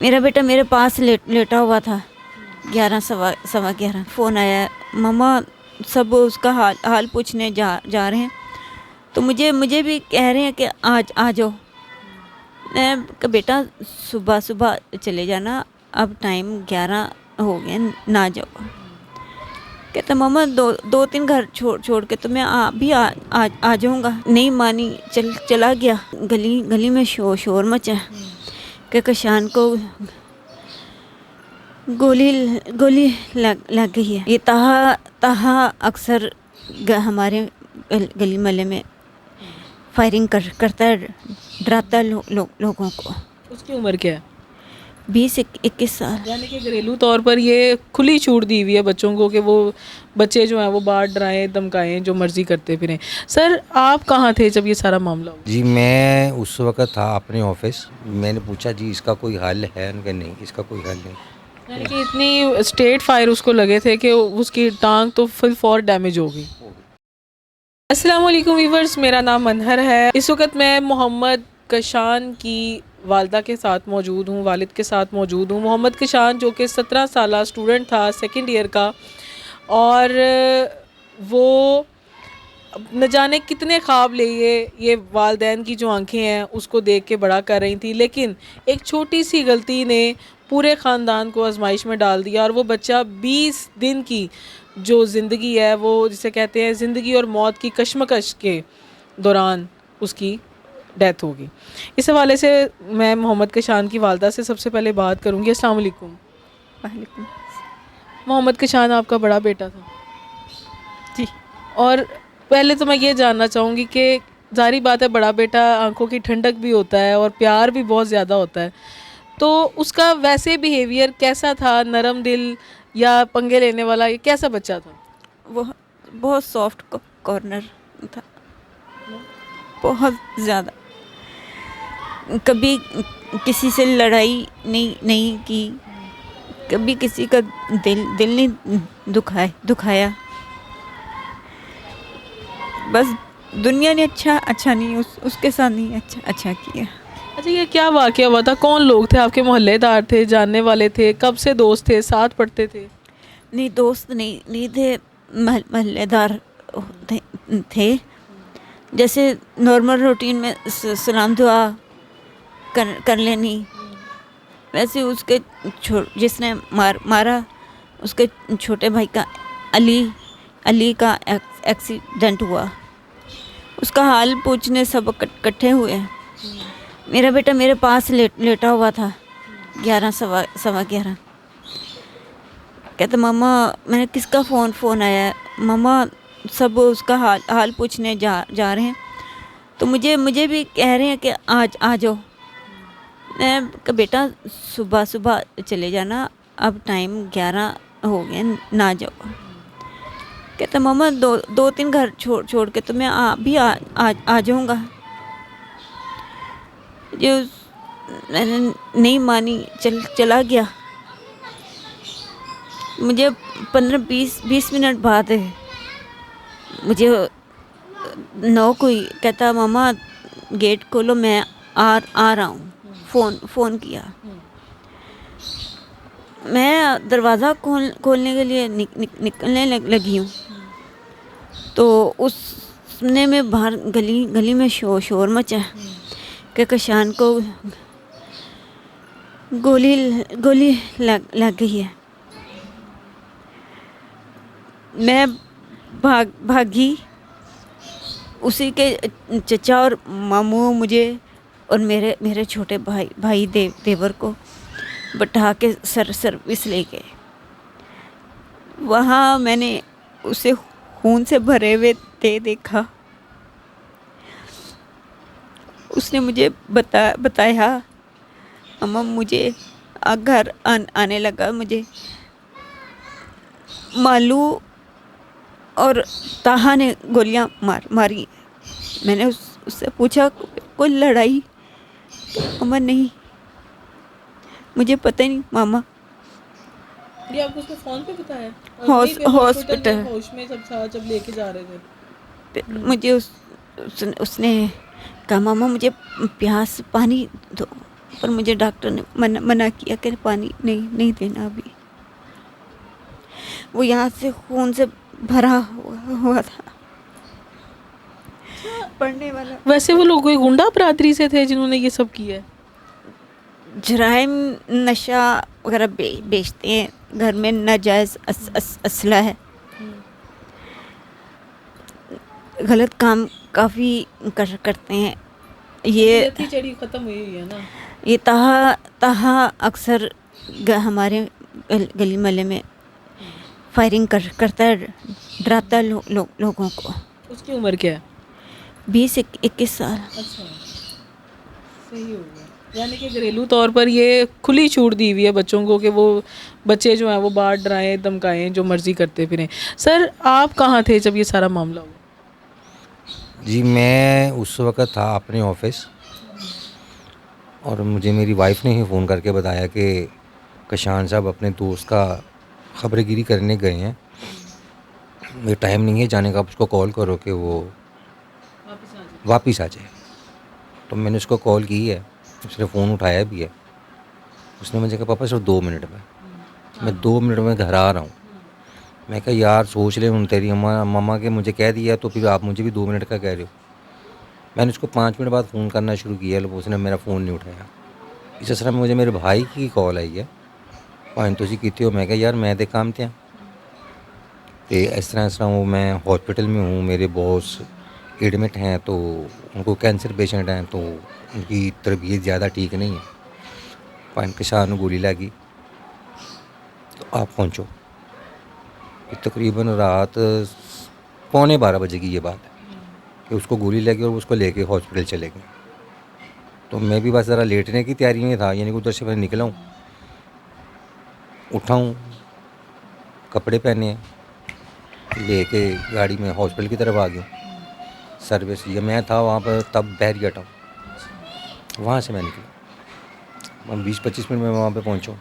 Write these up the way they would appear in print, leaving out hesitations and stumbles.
मेरा बेटा मेरे पास लेटा हुआ था 11 सवा 11। फ़ोन आया, मम्मा सब उसका हाल हाल पूछने जा रहे हैं, तो मुझे भी कह रहे हैं कि आज आ जाओ। मैं कहा बेटा सुबह सुबह चले जाना, अब टाइम 11 हो गए, ना जाओ। कहता मम्मा दो तीन घर छोड़ के तो मैं आ जाऊँगा। नहीं मानी, चला गया। गली में शोर मचा कि कशान को गोली लग गई है। ये ताहा अक्सर हमारे गली मोहल्ले में फायरिंग करता है, डराता है लोगों को। उसकी उम्र क्या है? 20-21 साल। यानी कि घरेलू तौर पर ये खुली छूट दी हुई है बच्चों को कि वो बच्चे जो हैं वो बाहर डराएं धमकाएं, जो मर्जी करते फिरें। सर आप कहाँ थे जब ये सारा मामला हुआ? जी मैं उस वक़्त था अपने ऑफिस। मैंने पूछा जी इसका कोई हल है? उन्होंने कहा नहीं, इसका कोई हल नहीं। यानी कि इतनी स्ट्रेट फायर उसको लगे थे कि उसकी टांग तो फुल फॉर डैमेज हो गई। अस्सलाम वालेकुम व्यूअर्स, मेरा नाम मनहर है। इस वक्त मैं मोहम्मद कशान की वालदा के साथ मौजूद हूँ, वालिद के साथ मौजूद हूँ। मोहम्मद कशान जो कि 17 साल स्टूडेंट था, सेकंड ईयर का, और वो न जाने कितने ख्वाब लिए ये वालदैन की जो आंखें हैं उसको देख के बड़ा कर रही थी, लेकिन एक छोटी सी गलती ने पूरे ख़ानदान को आजमाइश में डाल दिया और वो बच्चा 20 दिन की जो ज़िंदगी है, वो जिसे कहते हैं ज़िंदगी और मौत की कशमकश के दौरान उसकी डेथ होगी। इस हवाले से मैं मोहम्मद कशान की वालदा से सबसे पहले बात करूँगी। अस्सलाम वालेकुम। वालेकुम। मोहम्मद कशान आपका बड़ा बेटा था जी। और पहले तो मैं ये जानना चाहूँगी कि ज़ाहिर बात है बड़ा बेटा आंखों की ठंडक भी होता है और प्यार भी बहुत ज़्यादा होता है, तो उसका वैसे बिहेवियर कैसा था? नरम दिल या पंगे लेने वाला, ये कैसा बच्चा था? वो बहुत सॉफ्ट कॉर्नर था, बहुत ज़्यादा। कभी किसी से लड़ाई नहीं की, कभी किसी का दिल नहीं दुखाया। बस दुनिया ने अच्छा नहीं उसके साथ नहीं अच्छा किया। अच्छा, ये क्या वाक़या हुआ था? कौन लोग थे? आपके मोहल्लेदार थे, जानने वाले थे, कब से दोस्त थे, साथ पढ़ते थे? नहीं, दोस्त नहीं थे, मोहल्लेदार थे। जैसे नॉर्मल रूटीन में सलाम दुआ कर लेनी, वैसे उसके जिसने मारा उसके छोटे भाई का अली का एक्सीडेंट हुआ। उसका हाल पूछने सब इकट्ठे हुए। मेरा बेटा मेरे पास लेटा हुआ था 11 सवा 11। कहता मम्मा, मैंने किसका फ़ोन आया, मम्मा सब उसका हाल पूछने जा रहे हैं, तो मुझे भी कह रहे हैं कि आज आ जाओ। मैं कहा बेटा सुबह सुबह चले जाना, अब टाइम 11 हो गए, ना जाओ। कहता मम्मा दो तीन घर छोड़ के तो मैं आ जाऊँगा। जो मैंने नहीं मानी, चला गया। मुझे 15-20 मिनट बाद मुझे नॉक हुई। कहता मम्मा गेट खोलो, मैं आ रहा हूँ। फ़ोन किया। मैं दरवाज़ा खोलने के लिए निकलने लगी हूँ, तो उसने में बाहर गली में शोर मचा कि कशान को गोली लग गई है। मैं भागी। उसी के चचा और मामू मुझे और मेरे छोटे भाई देवर को बैठा के सर्विस ले गए। वहाँ मैंने उसे खून से भरे हुए देखा। उसने मुझे बताया मम्मा मुझे घर आने लगा, मुझे मालू और ताहा ने गोलियां मारी। मैंने उससे पूछा कोई लड़ाई? मम्मा नहीं, मुझे पता नहीं मामा। ये आपको उसने फ़ोन पे बताया? हॉस्पिटल होश में जब लेके जा रहे थे? मुझे उसने कहा मामा मुझे प्यास पानी दो। पर मुझे डॉक्टर ने मना किया कि पानी नहीं देना अभी। वो यहाँ से खून से भरा हुआ था, पढ़ने वाला। वैसे वो लोग कोई गुंडा बरादरी से थे जिन्होंने ये सब किया है? जराइम, नशा वगैरह बेचते हैं, घर में नाजायज़ असला है, गलत काम काफ़ी करते हैं। ये चढ़ी खत्म हुई है ना। ये ताहा अक्सर हमारे गली मोहल्ले में फायरिंग करता है, डराता है लोगों को। उसकी उम्र क्या है? 20-21 साल। अच्छा, सही हो गया। यानी कि घरेलू तौर पर ये खुली छूट दी हुई है बच्चों को कि वो बच्चे जो हैं वो बाहर डराएं धमकाएं, जो मर्जी करते फिरें। सर, आप कहाँ थे जब ये सारा मामला हुआ? जी, मैं उस वक़्त था अपने ऑफिस, और मुझे मेरी वाइफ ने ही फ़ोन करके बताया कि कशान साहब अपने दोस्त का खबरगिरी करने गए हैं, ये टाइम नहीं है जाने का, आप उसको कॉल करो कि वो वापस आ जाए। तो मैंने उसको कॉल की है, उसने फ़ोन उठाया भी है। उसने मुझे कहा पापा सिर्फ 2 मिनट में, मैं 2 मिनट में घर आ रहा हूँ। मैं कहा यार सोच ले, उन तेरी मम्मा के मुझे कह दिया तो फिर आप मुझे भी 2 मिनट का कह रहे हो। मैंने उसको 5 मिनट बाद फ़ोन करना शुरू किया, उसने मेरा फ़ोन नहीं उठाया। इस असर में मुझे मेरे भाई की कॉल आई है, भाई तुसी कितने हो? मैं कहा यार मैं तो काम थे तो इस तरह वो मैं हॉस्पिटल में हूँ, मेरे बॉस एडमिट हैं, तो उनको कैंसर पेशेंट हैं, तो उनकी तरबियत ज़्यादा ठीक नहीं है, पाइन के शाह गोली लगी, तो आप पहुँचो। तकरीबन रात 11:45 बजे की ये बात है कि उसको गोली लगी और उसको लेके हॉस्पिटल चले गए। तो मैं भी बस ज़रा लेटने की तैयारी में था, यानी कि उधर से मैं निकला हूँ, उठा हूँ, कपड़े पहने, लेके गाड़ी में हॉस्पिटल की तरफ आ गया। सर्विस ये मैं था वहाँ पर तब बैरियर टाउन, वहाँ से मैं निकला। मैं 20-25 मिनट में वहाँ पे पहुँचा।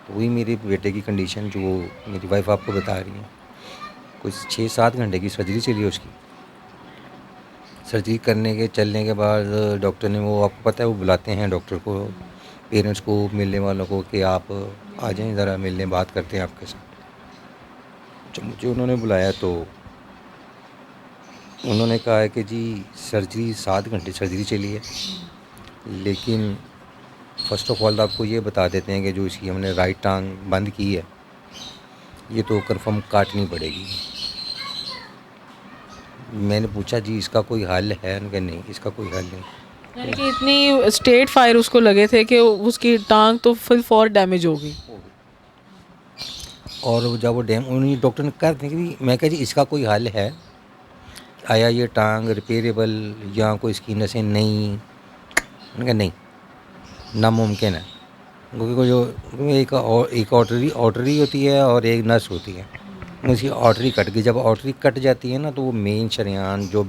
तो वही मेरे बेटे की कंडीशन जो मेरी वाइफ आपको बता रही है, कुछ 6-7 घंटे की सर्जरी चली है उसकी। सर्जरी करने के चलने के बाद डॉक्टर ने, वो आपको पता है वो बुलाते हैं डॉक्टर को, पेरेंट्स को, मिलने वालों को कि आप आ जाएं ज़रा मिलने, बात करते हैं आपके साथ। जब मुझे उन्होंने बुलाया तो उन्होंने कहा है कि जी सर्जरी 7 घंटे सर्जरी चली है, लेकिन फ़र्स्ट ऑफ ऑल आपको ये बता देते हैं कि जो इसकी हमने राइट टांग बंद की है, ये तो कंफर्म काटनी पड़ेगी। मैंने पूछा जी इसका कोई हल है? उनका नहीं, इसका कोई हल नहीं। यानी कि इतनी स्ट्रेट फायर उसको लगे थे कि उसकी टांग तो फुल फॉर डैमेज हो गई। और जब वो उन्हीं डॉक्टर ने कहा कि मैं कहा जी इसका कोई हल है, आया ये टांग रिपेयरेबल या कोई इसकी नसें नहीं? उनका नहीं, नामुमकिन है, क्योंकि जो एक ऑर्टरी होती है और एक नस होती है, उसकी ऑर्टरी कट गई। जब ऑर्टरी कट जाती है ना, तो वो मेन शरेआन जो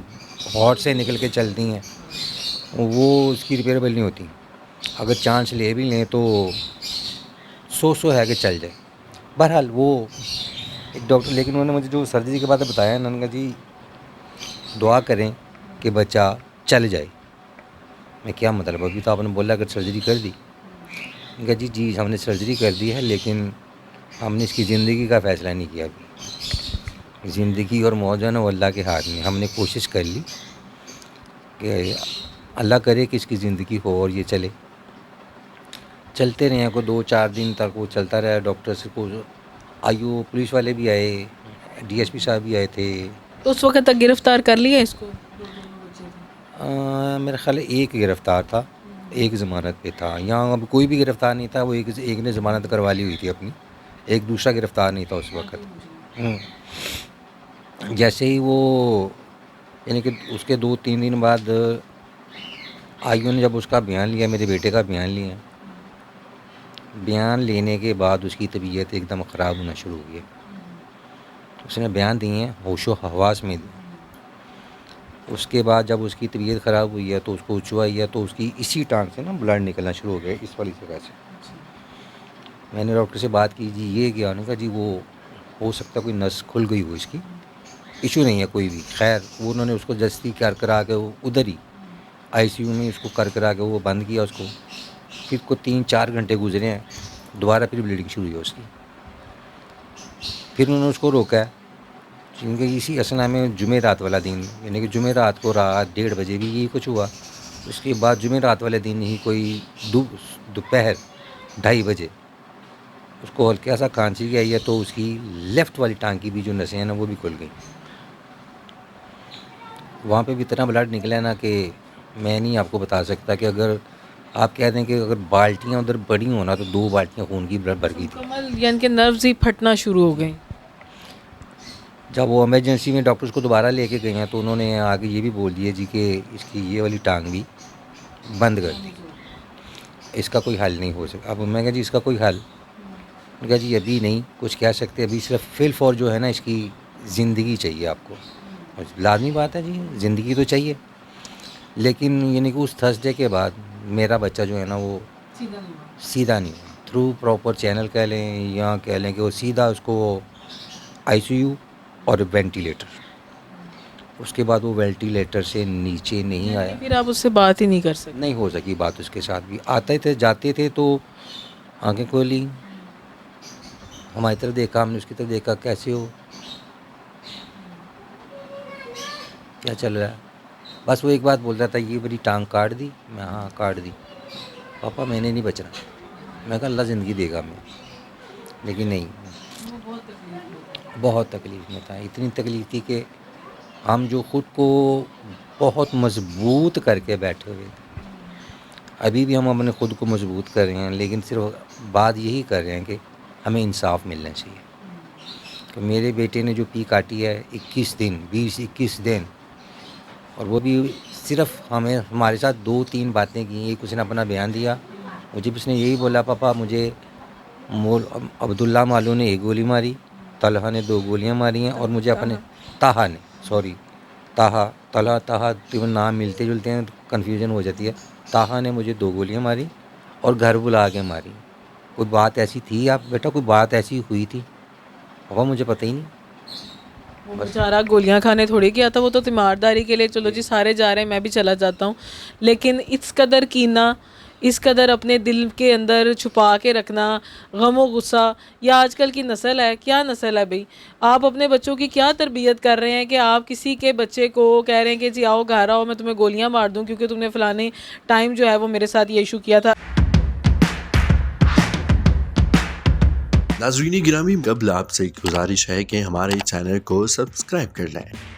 हार्ट से निकल के चलती हैं वो उसकी रिपेयरेबल नहीं होती। अगर चांस ले भी लें तो 100 है कि चल जाए। बहरहाल वो एक डॉक्टर, लेकिन उन्होंने मुझे जो सर्जरी के बाद बताया, उन्होंने कहा जी दुआ करें कि बच्चा चल जाए। मैं क्या मतलब, अभी तो आपने बोला अगर सर्जरी कर दी। कहा जी हमने सर्जरी कर दी है, लेकिन हमने इसकी ज़िंदगी का फ़ैसला नहीं किया अभी। ज़िंदगी और मौत जो है ना वो अल्लाह के हाथ में। हमने कोशिश कर ली कि अल्लाह करे कि इसकी ज़िंदगी हो और ये चलते रहे। को 2-4 दिन तक वो चलता रहा। डॉक्टर्स को आईओ पुलिस वाले भी आए, डीएसपी साहब भी आए थे। तो उस वक्त तक गिरफ्तार कर लिया इसको? मेरा ख्याल है एक गिरफ़्तार था, एक ज़मानत पे था। यहाँ अब कोई भी गिरफ़्तार नहीं था, वो एक ने ज़मानत करवा ली हुई थी अपनी, एक दूसरा गिरफ़्तार नहीं था उस वक्त। जैसे ही वो, यानी कि उसके 2-3 दिन बाद आईओ ने जब उसका बयान लिया, मेरे बेटे का बयान लिया, बयान लेने के बाद उसकी तबीयत एकदम ख़राब होना शुरू हो गई। उसने बयान दिए हैं होशो हवास में दिए। उसके बाद जब उसकी तबीयत ख़राब हुई है तो उसको उछुआ है, तो उसकी इसी टांग से ना ब्लड निकलना शुरू हो गया, इस वाली जगह से। मैंने डॉक्टर से बात की, जी ये क्या? उन्होंने कहा जी वो हो सकता है कोई नस खुल गई हो, इसकी इशू नहीं है कोई भी। खैर वो उन्होंने उसको जस्ती कर करा के वो उधर ही आईसीयू में उसको कर करा के वो बंद किया उसको। फिर को 3-4 घंटे गुजरे हैं, दोबारा फिर ब्लीडिंग शुरू हुई उसकी। फिर उन्होंने उसको रोका है, क्योंकि इसी असना में जुमेरात वाला दिन, यानी कि जुमेरात को रात 1:30 बजे भी यही कुछ हुआ। उसके बाद जुमेरात वाले दिन ही कोई दोपहर 2:30 बजे उसको हल्का सा खांसी आई है, तो उसकी लेफ़्ट वाली टांग की भी जो नसें हैं ना वो भी खुल गई। वहाँ पे भी इतना ब्लड निकला है ना कि मैं नहीं आपको बता सकता, कि अगर आप कह दें कि अगर बाल्टियाँ उधर बड़ी हो ना तो 2 बाल्टियाँ खून की भर गई थी। कमल यानी कि नर्व्स ही फटना शुरू हो गए। जब वो इमरजेंसी में डॉक्टर्स को दोबारा लेके गए हैं तो उन्होंने आगे ये भी बोल दिया जी कि इसकी ये वाली टांग भी बंद कर दी, इसका कोई हल नहीं हो सकता। अब मैं कहा जी इसका कोई हल, मैं कहा जी अभी नहीं कुछ कह सकते, अभी सिर्फ फिल फॉर जो है ना इसकी ज़िंदगी चाहिए आपको। और लाजमी बात है जी, ज़िंदगी तो चाहिए, लेकिन यानी कि उस थर्सडे के बाद मेरा बच्चा जो है ना वो सीधा नहीं, थ्रू प्रॉपर चैनल कह लें या कह लें कि वो सीधा उसको ICU और वेंटिलेटर, उसके बाद वो वेंटिलेटर से नीचे नहीं आया। फिर आप उससे बात ही नहीं कर सकते। नहीं हो सकी बात उसके साथ भी। आते थे जाते थे तो आंखें खोली, हमारी तरफ देखा, हमने उसकी तरफ देखा, कैसे हो, क्या चल रहा है। बस वो एक बात बोल रहा था, ये बड़ी टांग काट दी। मैं हाँ काट दी पापा, मैंने नहीं बचना। मैं कहा अल्लाह ज़िंदगी देगा मैं, लेकिन नहीं, बहुत तकलीफ़ में था। इतनी तकलीफ़ थी कि हम जो ख़ुद को बहुत मजबूत करके बैठे हुए थे, अभी भी हम अपने ख़ुद को मजबूत कर रहे हैं, लेकिन सिर्फ बात यही कर रहे हैं कि हमें इंसाफ मिलना चाहिए। तो मेरे बेटे ने जो पी काटी है 21 दिन, 20-21 दिन, और वो भी सिर्फ हमारे साथ 2-3 बातें की। एक उसने अपना बयान दिया, मुझे भी उसने यही बोला पापा मुझे अब्दुल्ला मालू ने 1 गोली मारी, तलहा ने 2 गोलियां मारी हैं, और मुझे अपने ताहा ने, सॉरी ताहा तो नाम मिलते जुलते हैं, कन्फ्यूजन हो जाती है। ताहा ने मुझे 2 गोलियां मारी और घर बुला के मारी। कोई बात ऐसी थी आप बेटा, कोई बात ऐसी हुई थी? पापा मुझे पता ही नहीं। वो बेचारा गोलियां खाने थोड़ी गया था, वो तो तीमारदारी के लिए, चलो जी सारे जा रहे हैं मैं भी चला जाता हूँ। लेकिन इस कदर कीना, इस कदर अपने दिल के अंदर छुपा के रखना, गम गुस्सा, या आजकल की नस्ल है, क्या नस्ल है भाई। आप अपने बच्चों की क्या तरबियत कर रहे हैं कि आप किसी के बच्चे को कह रहे हैं कि जी आओ घर आओ, मैं तुम्हें गोलियां मार दूं क्योंकि तुमने फ़लाने टाइम जो है वो मेरे साथ ये इशू किया था। नाज़रीन गिरामी, कबल आपसे एक गुजारिश है कि हमारे चैनल को सब्सक्राइब कर लें